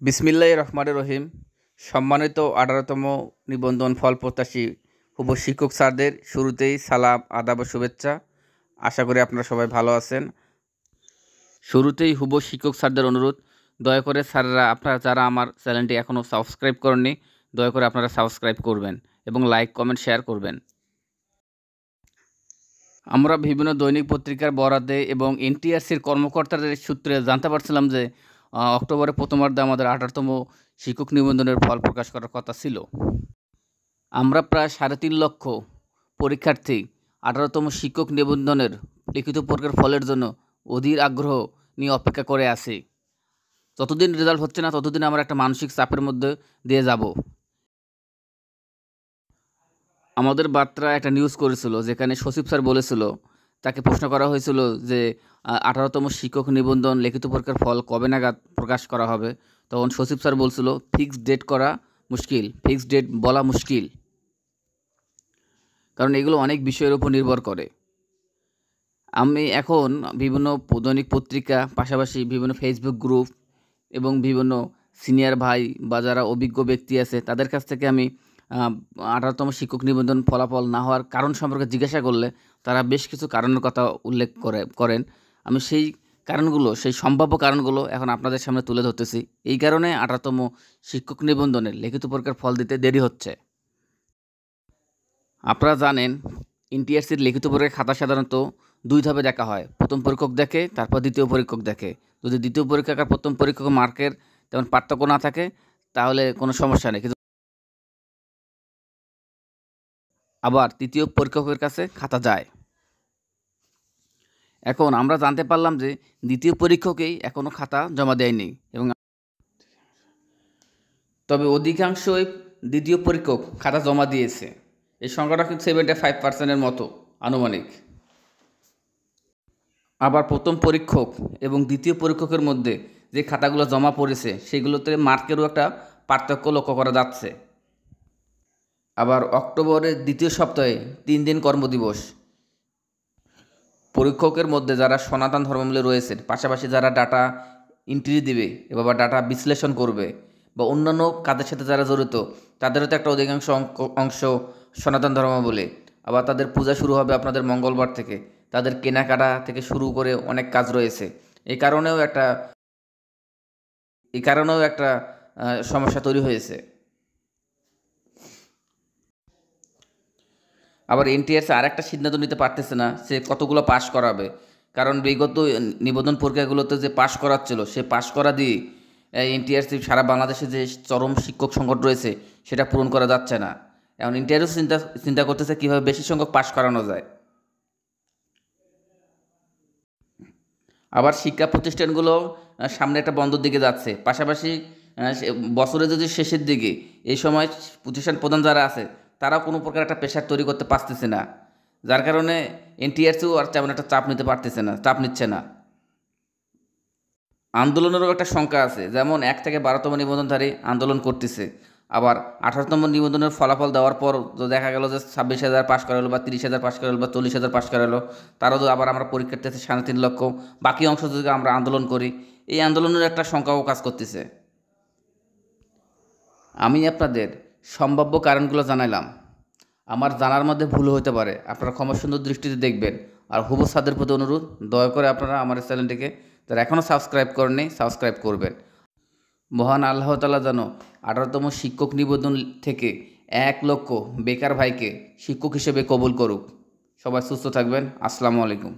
বিসমিল্লাহির রহমানির রহিম। সম্মানিত 18তম নিবন্ধন ফল প্রত্যাশী হুব শিক্ষক স্যারদের শুরুতেই সালাম, আদাব ও শুভেচ্ছা। আশা করি আপনারা সবাই ভালো আছেন। শুরুতেই হুব শিক্ষক স্যারদের অনুরোধ, দয়া করে স্যাররা আপনারা যারা আমার চ্যানেলটি এখনও সাবস্ক্রাইব করেননি, দয়া করে আপনারা সাবস্ক্রাইব করবেন এবং লাইক, কমেন্ট, শেয়ার করবেন। আমরা বিভিন্ন দৈনিক পত্রিকার বরাতে এবং এনটিআরসির কর্মকর্তাদের সূত্রে জানতে পারছিলাম যে অক্টোবরের প্রথমার্ধে আমাদের 18তম শিক্ষক নিবন্ধনের ফল প্রকাশ করার কথা ছিল। আমরা প্রায় 3.5 লক্ষ পরীক্ষার্থী 18তম শিক্ষক নিবন্ধনের লিখিত পরীক্ষার ফলের জন্য অধীর আগ্রহ নিয়ে অপেক্ষা করে আছি। যতদিন রেজাল্ট হচ্ছে না ততদিন আমরা একটা মানসিক চাপের মধ্যে দিয়ে যাব। আমাদের বার্তা একটা নিউজ করেছিল, যেখানে সচিব স্যার বলেছিল, তাকে প্রশ্ন করা হয়েছিল যে 18তম শিক্ষক নিবন্ধন লিখিত পরীক্ষার ফল কবে নাগাদ প্রকাশ করা হবে। তখন সচিব স্যার বলছিল ফিক্সড ডেট করা মুশকিল, ফিক্সড ডেট বলা মুশকিল, কারণ এগুলো অনেক বিষয়ের উপর নির্ভর করে। আমি এখন বিভিন্ন দৈনিক পত্রিকা, পাশাপাশি বিভিন্ন ফেসবুক গ্রুপ এবং বিভিন্ন সিনিয়র ভাই বা যারা অভিজ্ঞ ব্যক্তি আছে তাদের কাছ থেকে আমি 18তম শিক্ষক নিবন্ধন ফলাফল না হওয়ার কারণ সম্পর্কে জিজ্ঞাসা করলে তারা বেশ কিছু কারণের কথা উল্লেখ করেন। আমি সেই কারণগুলো, সেই সম্ভাব্য কারণগুলো এখন আপনাদের সামনে তুলে ধরতেছি। এই কারণে 18তম শিক্ষক নিবন্ধনের লিখিত পরীক্ষার ফল দিতে দেরি হচ্ছে। আপনারা জানেন, এনটিআরসির লিখিত পরীক্ষার খাতা সাধারণত 2 ধাপে দেখা হয়। প্রথম পরীক্ষক দেখে, তারপর দ্বিতীয় পরীক্ষক দেখে। যদি দ্বিতীয় পরীক্ষক আর প্রথম পরীক্ষক মার্কের তেমন পার্থক্য না থাকে তাহলে কোনো সমস্যা নেই, কিন্তু আবার তৃতীয় পরীক্ষকের কাছে খাতা যায়। এখন আমরা জানতে পারলাম যে দ্বিতীয় পরীক্ষকেই এখনও খাতা জমা দেয়নি, এবং তবে অধিকাংশই দ্বিতীয় পরীক্ষক খাতা জমা দিয়েছে। এই সংখ্যাটা কিন্তু 75%-এর মতো আনুমানিক। আবার প্রথম পরীক্ষক এবং দ্বিতীয় পরীক্ষকের মধ্যে যে খাতাগুলো জমা পড়েছে সেগুলোতে মার্কেরও একটা পার্থক্য লক্ষ্য করা যাচ্ছে। আবার অক্টোবরের দ্বিতীয় সপ্তাহে 3 দিন কর্মদিবস। পরীক্ষকের মধ্যে যারা সনাতন ধর্মাবলম্বী রয়েছেন, পাশাপাশি যারা ডাটা এন্ট্রি দেবে বা ডাটা বিশ্লেষণ করবে বা অন্যান্য কাজের সাথে যারা জড়িত, তাদেরও তো একটা অধিকাংশ অংশ সনাতন ধর্মাবলম্বী। আবার তাদের পূজা শুরু হবে আপনাদের মঙ্গলবার থেকে, তাদের কেনাকাটা থেকে শুরু করে অনেক কাজ রয়েছে। এই কারণেও একটা সমস্যা তৈরি হয়েছে। আবার এনটিআরসি আরেকটা সিদ্ধান্ত নিতে পারতেছে না সে কতগুলো পাশ করাবে, কারণ বিগত নিবন্ধন পরীক্ষাগুলোতে যে পাশ করাচ্ছিল সে পাশ করা দিয়ে এনটিআরসি সারা বাংলাদেশে যে চরম শিক্ষক সংকট রয়েছে সেটা পূরণ করা যাচ্ছে না। এখন এনটিআরসি চিন্তা করতেছে কীভাবে বেশি সংখ্যক পাশ করানো যায়। আবার শিক্ষা প্রতিষ্ঠানগুলো সামনে একটা বন্ধর দিকে যাচ্ছে, পাশাপাশি বছরের যদি শেষের দিকে এই সময় প্রতিষ্ঠান প্রধান যারা আছে তারাও কোনো প্রকার একটা প্রেশার তৈরি করতে পারতেছে না, যার কারণে এনটিআরসিও আর তেমন একটা চাপ নিচ্ছে না। আন্দোলনেরও একটা সংখ্যা আছে, যেমন 1 থেকে 12তম নিবন্ধনধারী আন্দোলন করতেছে। আবার 18তম নিবন্ধনের ফলাফল দেওয়ার পর দেখা গেল যে 26,000 পাশ করা হলো বা 30,000 পাশ করা হলো বা 40,000 পাশ করা হলো, তারও তো আবার আমরা পরীক্ষার্থী আছে 3.5 লক্ষ, বাকি অংশ যদি আমরা আন্দোলন করি, এই আন্দোলনের একটা সংখ্যাও কাজ করতেছে। আমি আপনাদের সম্ভাব্য কারণগুলো জানাইলাম। আমার জানার মধ্যে ভুল হতে পারে, আপনারা ক্ষমা সুন্দর দৃষ্টিতে দেখবেন। আর হুবু সাদের প্রতি অনুরোধ, দয়া করে আপনারা আমার চ্যানেলটিকে যারা এখনও সাবস্ক্রাইব করেননি সাবস্ক্রাইব করবেন। মহান আল্লাহ তাআলা যেন 18তম শিক্ষক নিবন্ধন থেকে 1 লক্ষ বেকার ভাইকে শিক্ষক হিসেবে কবুল করুক। সবাই সুস্থ থাকবেন। আসসালামু আলাইকুম।